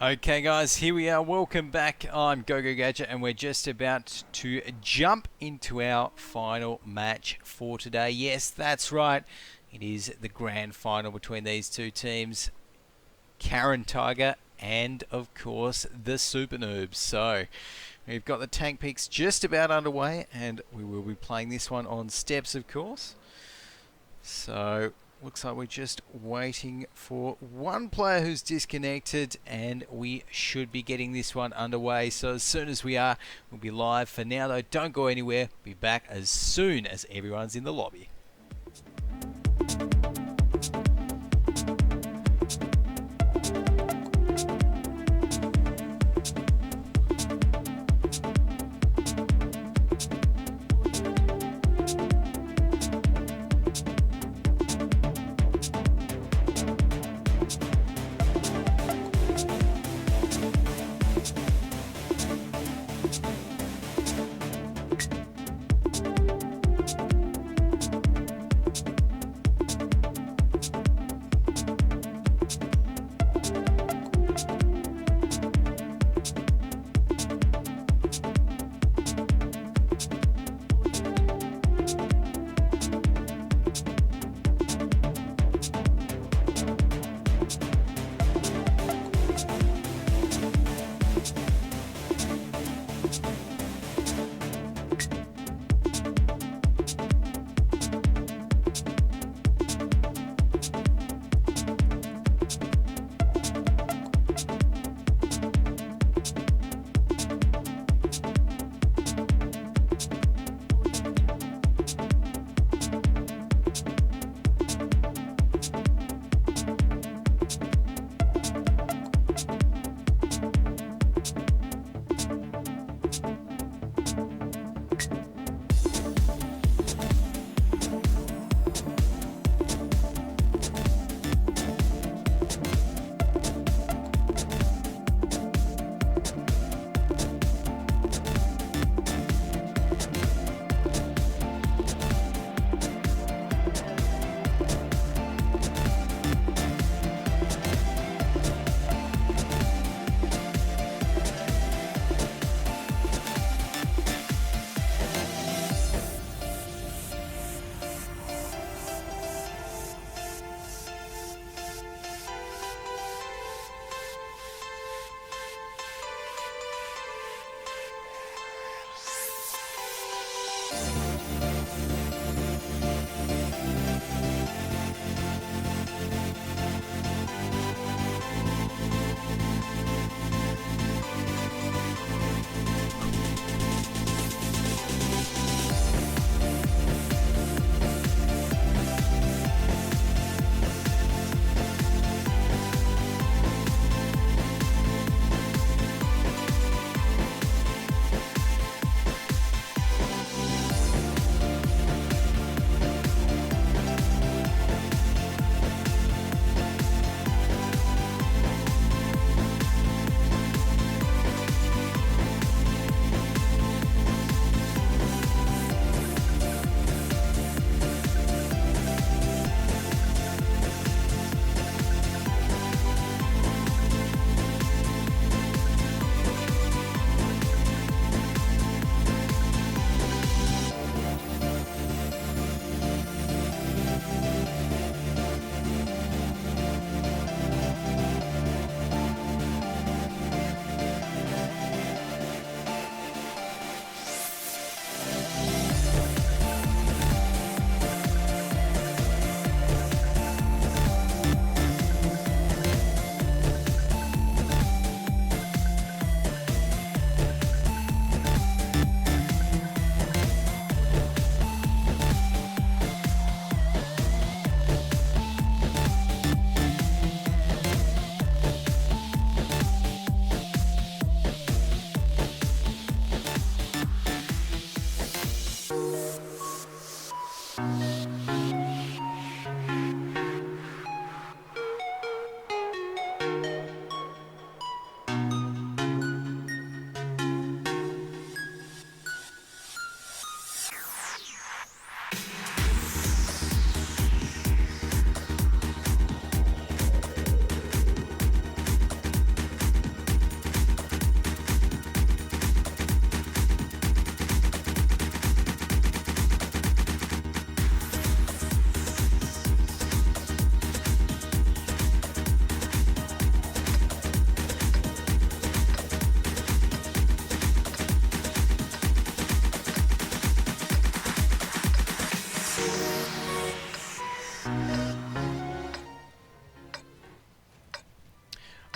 Okay guys, here we are. Welcome back. I'm GoGoGadget and we're just about to jump into our final match for today. Yes, that's right. It is the grand final between these two teams, Caren Tiger and of course the SuperNoobs. So we've got the tank picks just about underway and we will be playing this one on steps, of course. So looks like we're just waiting for one player who's disconnected and we should be getting this one underway. So as soon as we are, we'll be live. For now though, don't go anywhere. Be back as soon as everyone's in the lobby.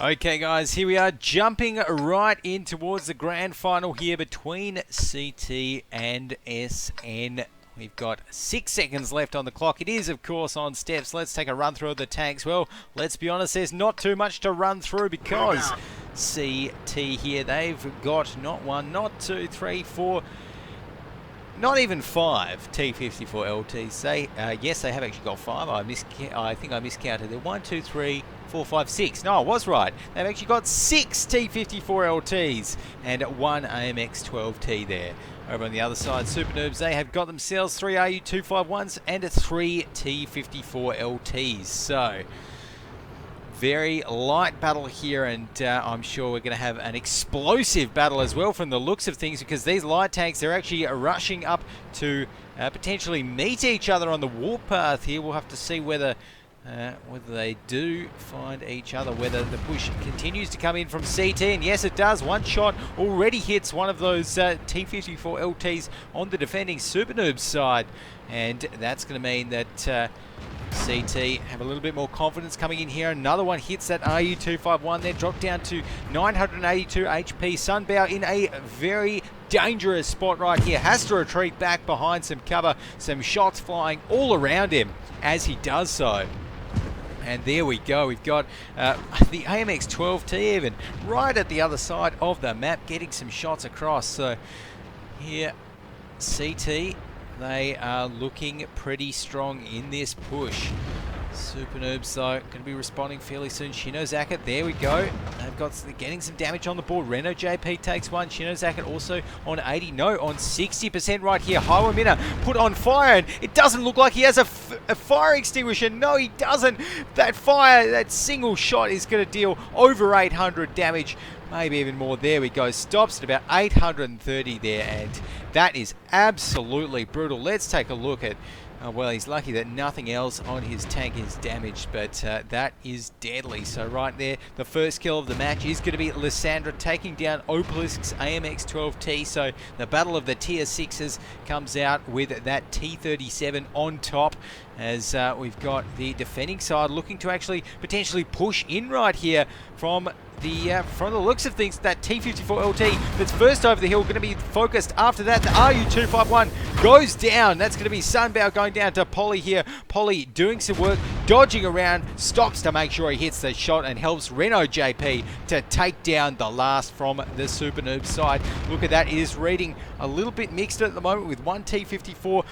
Okay guys, here we are jumping right in towards the grand final here between CT and SN. We've got 6 seconds left on the clock. It is, of course, on steps. Let's take a run through of the tanks. Well, let's be honest, there's not too much to run through because CT here, they've got not 1, not 2, 3, 4, not even 5 T54 LTs. Yes, they have actually got 5. I think I miscounted. They're 1, 2, 3, 4, 5, 6. No, I was right. They've actually got 6 T54 LTs and 1 AMX 12T there. Over on the other side, SuperNoobs, they have got themselves 3 RU251s and 3 T54 LTs. So, very light battle here, and I'm sure we're going to have an explosive battle as well from the looks of things, because these light tanks, they're actually rushing up to potentially meet each other on the warpath here. We'll have to see whether they do find each other, whether the push continues to come in from CT, and yes it does. One shot already hits one of those T54 LTs on the defending SuperNoobs side, and that's going to mean that CT have a little bit more confidence coming in here. Another one hits that RU251 there, dropped down to 982 HP. Sunbow in a very dangerous spot right here, has to retreat back behind some cover, some shots flying all around him as he does so. And there we go, we've got the AMX 12T even right at the other side of the map, getting some shots across. So here, CT, they are looking pretty strong in this push. SuperNoobs though going to be responding fairly soon. Zacket, there we go. They're getting some damage on the board. Reno JP takes one. Zacket also on 80. No, on 60% right here. Highway Minna put on fire, and it doesn't look like he has a fire extinguisher. No, he doesn't. That fire, that single shot is going to deal over 800 damage. Maybe even more. There we go. Stops at about 830 there, and that is absolutely brutal. Let's take a look at... well, he's lucky that nothing else on his tank is damaged, but that is deadly. So right there, the first kill of the match is going to be Lysandra taking down Opalisk's AMX 12T. So the battle of the tier 6s comes out with that T37 on top, as we've got the defending side looking to actually potentially push in right here from the looks of things. That T54 LT that's first over the hill going to be focused. After that, the RU251 goes down. That's going to be Sunbow going down to Polly here. Polly doing some work, dodging around, stops to make sure he hits the shot and helps Reno JP to take down the last from the SuperNoobs side. Look at that. It is reading a little bit mixed at the moment, with one T54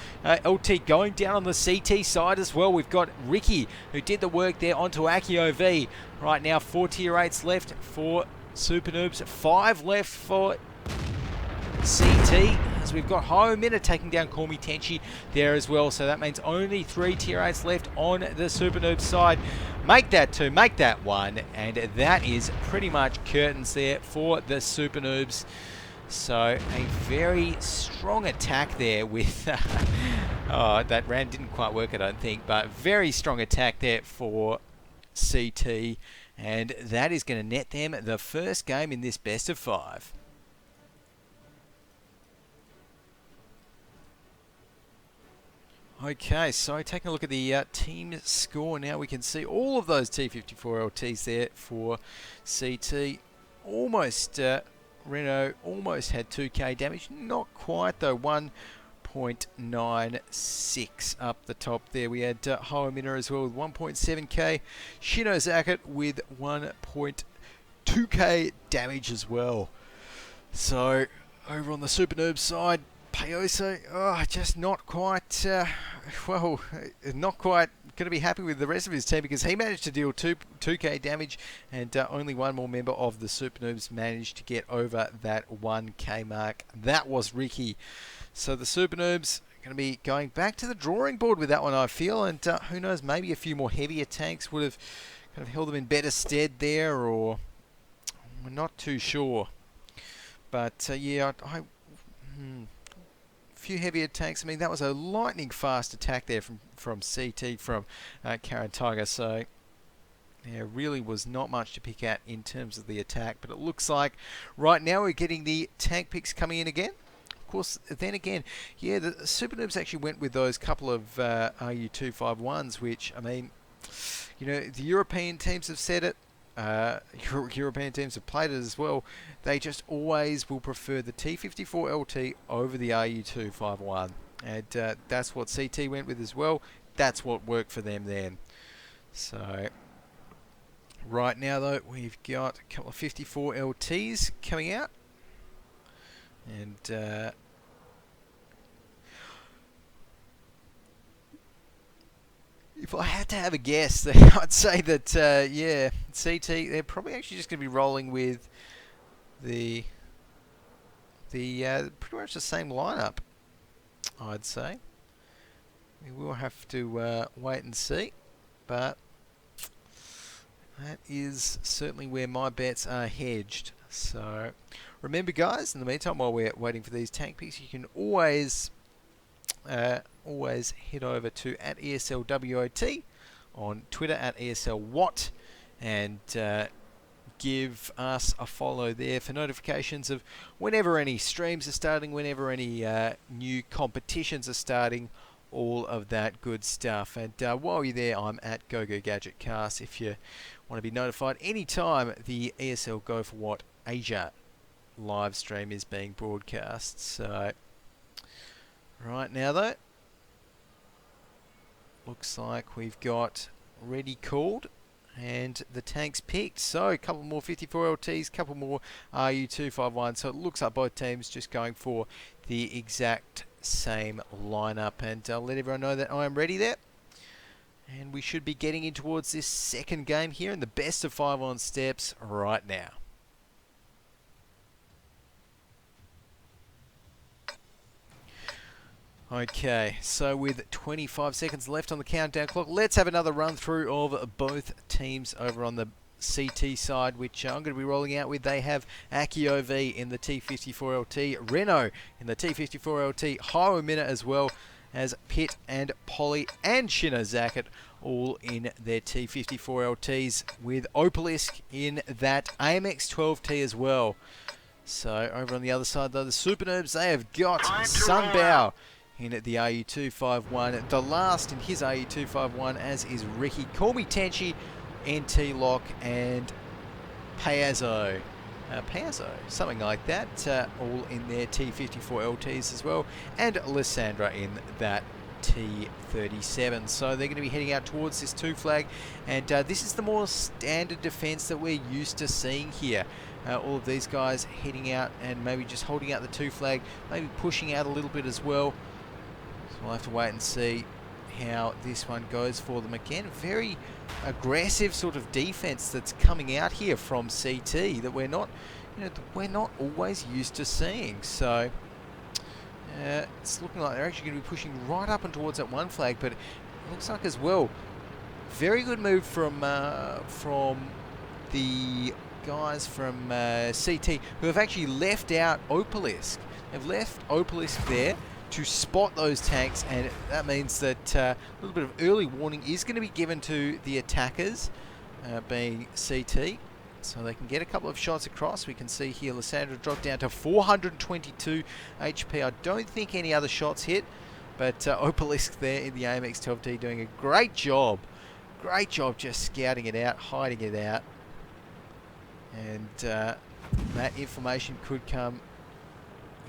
LT going down on the CT side as well. We've got Ricky, who did the work there, onto Akio V. Right now, 4 tier 8s left for SuperNoobs, 5 left for CT, as we've got Homina taking down Call Me Tenchi there as well. So that means only 3 tier 8s left on the SuperNoobs side. Make that 2, make that 1, and that is pretty much curtains there for the SuperNoobs. So a very strong attack there with... oh, that round didn't quite work, I don't think, but very strong attack there for CT, and that is going to net them the first game in this best of 5. Okay, so taking a look at the team score now, we can see all of those T54 LTs there for CT. Almost, Reno almost had 2k damage, not quite though, 1.96 up the top there. We had Hoamina as well with 1.7k, Zacket with 1.2k damage as well. So over on the SuperNoobs side, Payoso, just not quite, not quite going to be happy with the rest of his team, because he managed to deal 2k damage, and only one more member of the SuperNoobs managed to get over that 1k mark. That was Ricky. So the SuperNoobs are going to be going back to the drawing board with that one, I feel, and who knows, maybe a few more heavier tanks would have kind of held them in better stead there, or we're not too sure. But yeah, few heavier tanks. I mean, that was a lightning fast attack there from CT, from Caren Tiger. So there really was not much to pick at in terms of the attack. But it looks like right now we're getting the tank picks coming in again. Of course, then again, yeah, the SuperNoobs actually went with those couple of RU251s, which, I mean, you know, the European teams have said it. European teams have played it as well, they just always will prefer the T54 LT over the RU251. And that's what CT went with as well. That's what worked for them then. So right now though, we've got a couple of 54 LTs coming out. And if I had to have a guess, I'd say that, yeah, CT, they're probably actually just going to be rolling with the pretty much the same lineup, I'd say. We will have to wait and see, but that is certainly where my bets are hedged. So remember, guys, in the meantime, while we're waiting for these tank picks, you can always head over to @ESLWOT on Twitter @ESLWoT and give us a follow there for notifications of whenever any streams are starting, whenever any new competitions are starting, all of that good stuff. And while you're there, I'm at GoGoGadgetCast if you want to be notified anytime the ESL Go4WoT Asia live stream is being broadcast. So right now though, looks like we've got ready called and the tanks picked. So a couple more 54 LTs, a couple more RU251. So it looks like both teams just going for the exact same lineup. And I'll let everyone know that I am ready there. And we should be getting in towards this second game here in the best of 5 on steps right now. Okay, so with 25 seconds left on the countdown clock, let's have another run through of both teams over on the CT side, which I'm going to be rolling out with. They have Akio V in the T54 LT, Renault in the T54 LT, Highwayminute as well as Pitt and Polly and Shino Zacket all in their T54 LTs, with Opalisk in that AMX 12T as well. So over on the other side though, the SuperNoobs, they have got Sunbow in the RU251, the last in his RU251, as is Ricky. Call Me Tenchi, NT Lock, and Payazzo, something like that, all in their T54 LTs as well, and Lysandra in that T37. So they're going to be heading out towards this 2 flag, and this is the more standard defense that we're used to seeing here. All of these guys heading out and maybe just holding out the 2 flag, maybe pushing out a little bit as well. We'll have to wait and see how this one goes for them. Again, very aggressive sort of defense that's coming out here from CT that we're not always used to seeing. So it's looking like they're actually going to be pushing right up and towards that 1 flag, but it looks like as well, very good move from the guys from CT, who have actually left out Opalisk. They've left Opalisk there to spot those tanks, and that means that a little bit of early warning is going to be given to the attackers, being CT, so they can get a couple of shots across. We can see here Lysandra dropped down to 422 HP. I don't think any other shots hit, but Opalisk there in the AMX 12T doing a great job just scouting it out, hiding it out, and that information could come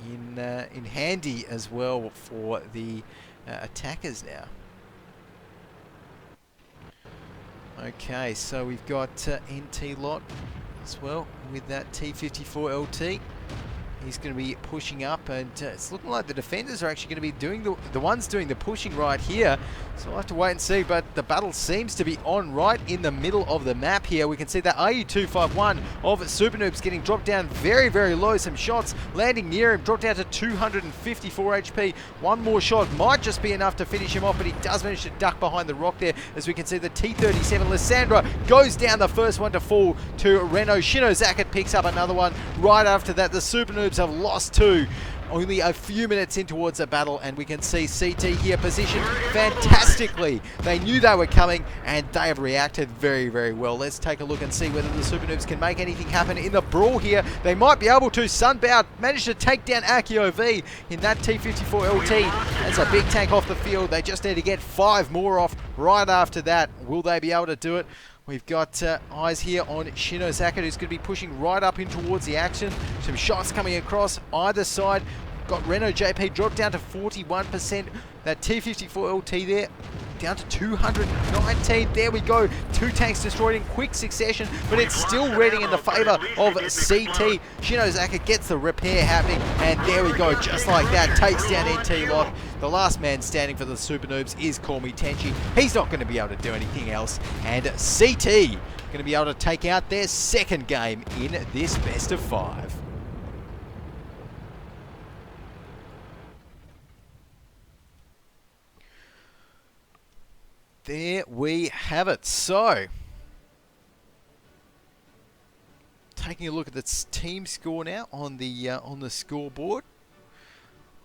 in handy as well for the attackers now. Okay, so we've got NT Lot as well with that T54 LT. He's going to be pushing up, and it's looking like the defenders are actually going to be doing the ones doing the pushing right here. So we'll have to wait and see, but the battle seems to be on right in the middle of the map here. We can see that RU251 of SuperNoobs getting dropped down very, very low. Some shots landing near him, dropped down to 254 HP. One more shot might just be enough to finish him off, but he does manage to duck behind the rock there. As we can see, the T37 Lysandra goes down, the first one to fall to Renault. Shino Zacket picks up another one. Right after that, the SuperNoobs have lost 2. Only a few minutes in towards the battle, and we can see CT here positioned fantastically. They knew they were coming, and they have reacted very, very well. Let's take a look and see whether the SuperNoobs can make anything happen in the brawl here. They might be able to. Sunbow managed to take down Akio V in that T54 LT. That's a big tank off the field. They just need to get 5 more off right after that. Will they be able to do it? We've got eyes here on Shinozaka, who's going to be pushing right up in towards the action. Some shots coming across either side. Got Renault JP dropped down to 41%. That T54 LT there down to 219. There we go. 2 tanks destroyed in quick succession, but it's still reading in the favour of CT. Shinozaka gets the repair happening, and there we go. Just like that, takes down NT Lock. The last man standing for the SuperNoobs is Call Me Tenchi. He's not going to be able to do anything else, and CT going to be able to take out their second game in this best of 5. There we have it. So, taking a look at the team score now on the scoreboard.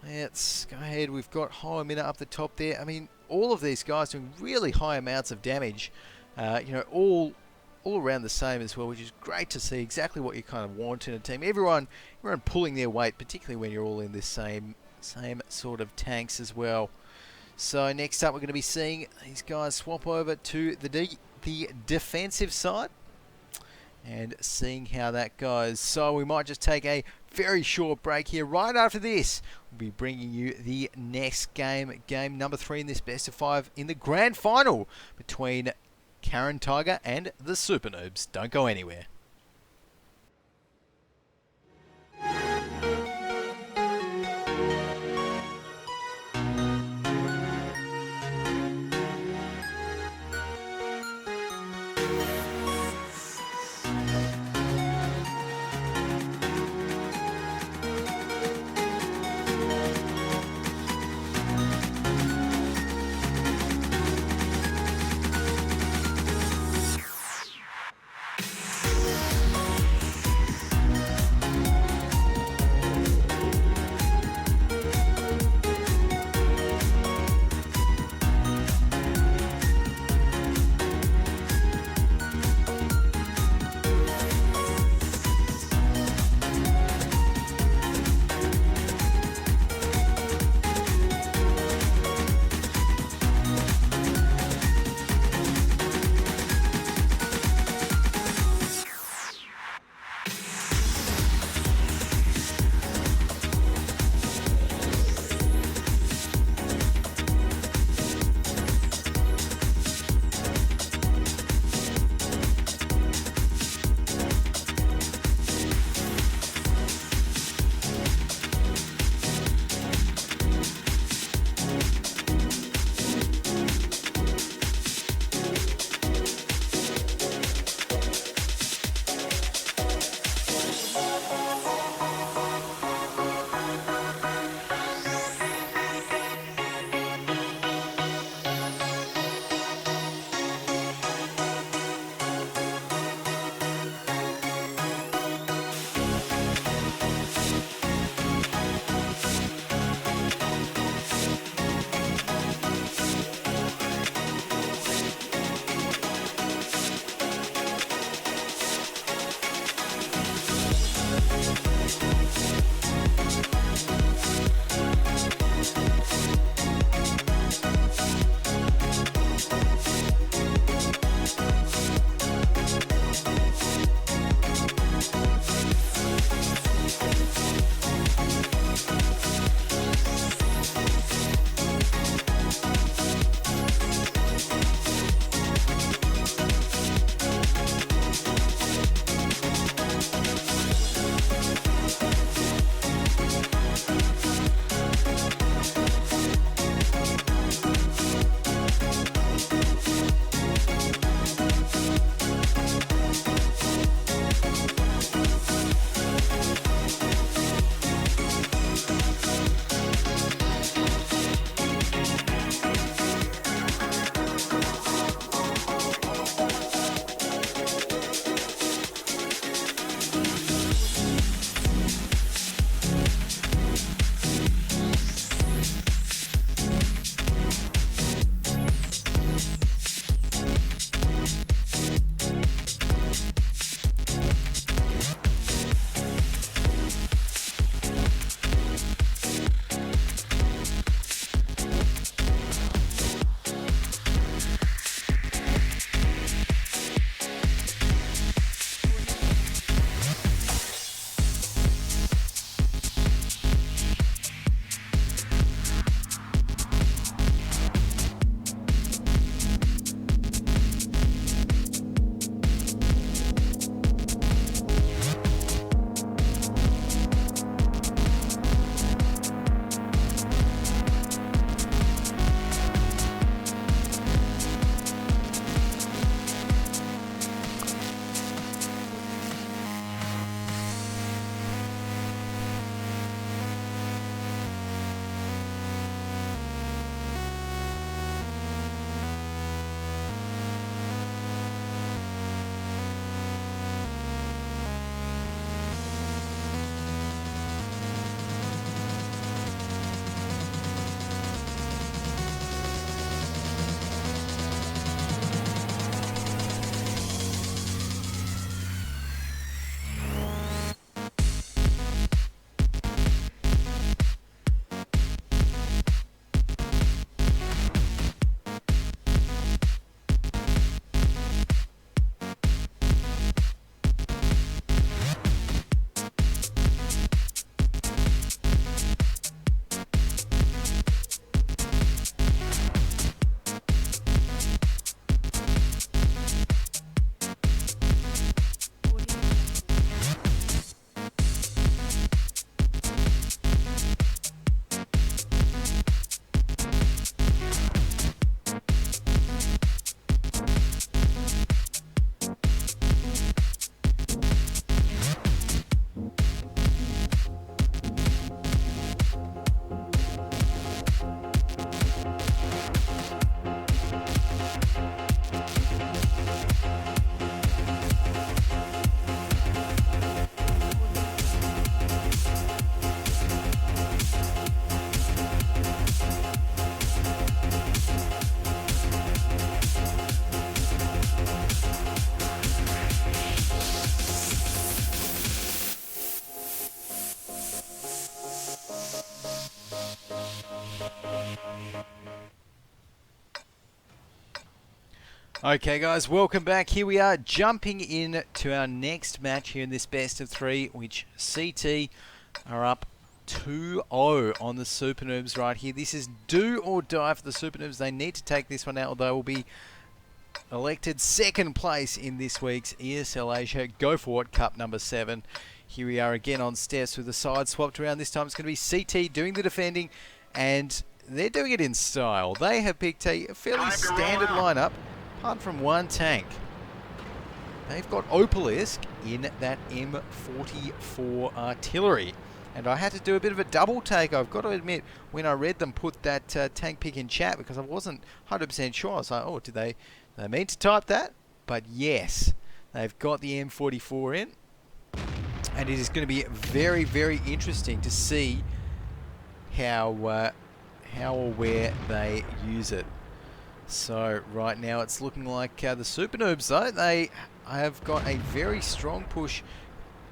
Let's go ahead. We've got Hoamina up the top there. I mean, all of these guys doing really high amounts of damage. You know, all around the same as well, which is great to see. Exactly what you kind of want in a team. Everyone pulling their weight, particularly when you're all in this same sort of tanks as well. So next up, we're going to be seeing these guys swap over to the defensive side and seeing how that goes. So we might just take a very short break here. Right after this, we'll be bringing you the next game number 3 in this best of 5 in the grand final between Caren Tiger and the SuperNoobs. Don't go anywhere. Okay guys, welcome back. Here we are jumping in to our next match here in this best of 3, which CT are up 2-0 on the SuperNoobs right here. This is do or die for the SuperNoobs. They need to take this one out, or they will be elected second place in this week's ESL Asia Go4WoT Cup number 7. Here we are again on steps with the side swapped around. This time it's going to be CT doing the defending, and they're doing it in style. They have picked a fairly standard lineup, apart from one tank. They've got Opalisk in that M44 artillery. And I had to do a bit of a double take. I've got to admit, when I read them put that tank pick in chat, because I wasn't 100% sure. I was like, oh, did they mean to type that? But yes, they've got the M44 in. And it is going to be very, very interesting to see how or where they use it. So right now it's looking like the SuperNoobs, though, they have got a very strong push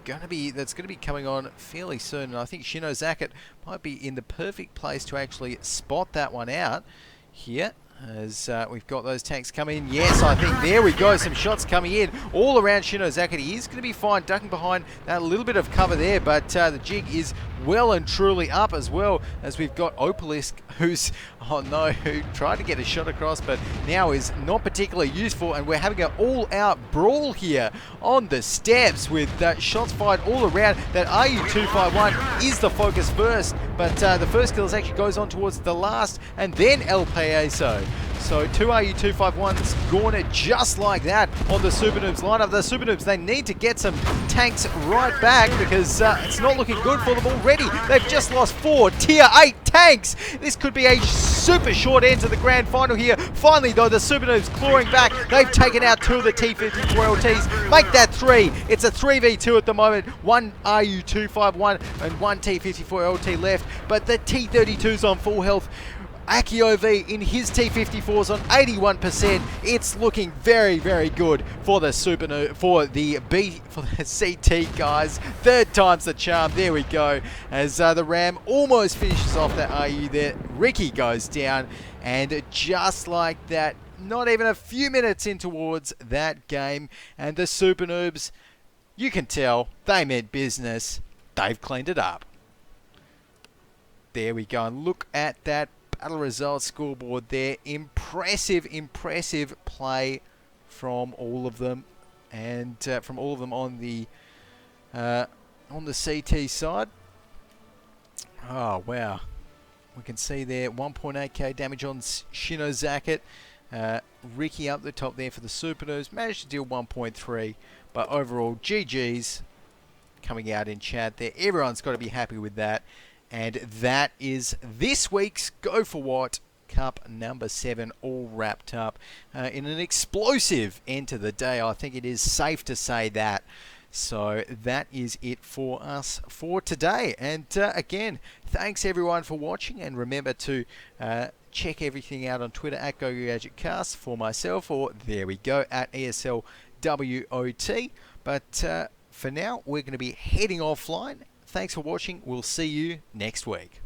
that's going to be coming on fairly soon, and I think Shinozaki might be in the perfect place to actually spot that one out here. As we've got those tanks coming in. Yes, I think there we go. Some shots coming in all around Shinozaki. He's going to be fine ducking behind that little bit of cover there, but the jig is well and truly up, as well as we've got Opalisk, who's, oh no, who tried to get a shot across, but now is not particularly useful, and we're having an all-out brawl here on the steps with shots fired all around. That RU251 is the focus first, but the first kill actually goes on towards the last, and then El Payaso. So 2 RU251s gone just like that on the SuperNoobs lineup. The SuperNoobs, they need to get some tanks right back, because it's not looking good for them already. They've just lost 4 tier 8 tanks. This could be a super short end to the grand final here. Finally though, the SuperNoobs clawing back. They've taken out 2 of the T54 LTs. Make that 3. It's a 3v2 at the moment. 1 RU251 and 1 T54 LT left, but the T32's on full health. Akiov in his T54s on 81%. It's looking very, very good for the for the CT guys. Third time's the charm. There we go. As the Ram almost finishes off that RU there. Ricky goes down, and just like that, not even a few minutes in towards that game, and the SuperNoobs, you can tell they meant business. They've cleaned it up. There we go, and look at that battle results scoreboard there. Impressive, impressive play from all of them, and from all of them on the CT side. Oh wow, we can see there 1.8k damage on Shinozaki. Ricky up the top there for the SuperNoobs, managed to deal 1.3, but overall GG's coming out in chat there. Everyone's got to be happy with that. And that is this week's Go4WoT Cup number 7 all wrapped up in an explosive end to the day. I think it is safe to say that. So that is it for us for today. And again, thanks everyone for watching. And remember to check everything out on Twitter at Go4WoT for myself, or there we go, at ESL WoT. But for now, we're going to be heading offline. Thanks for watching. We'll see you next week.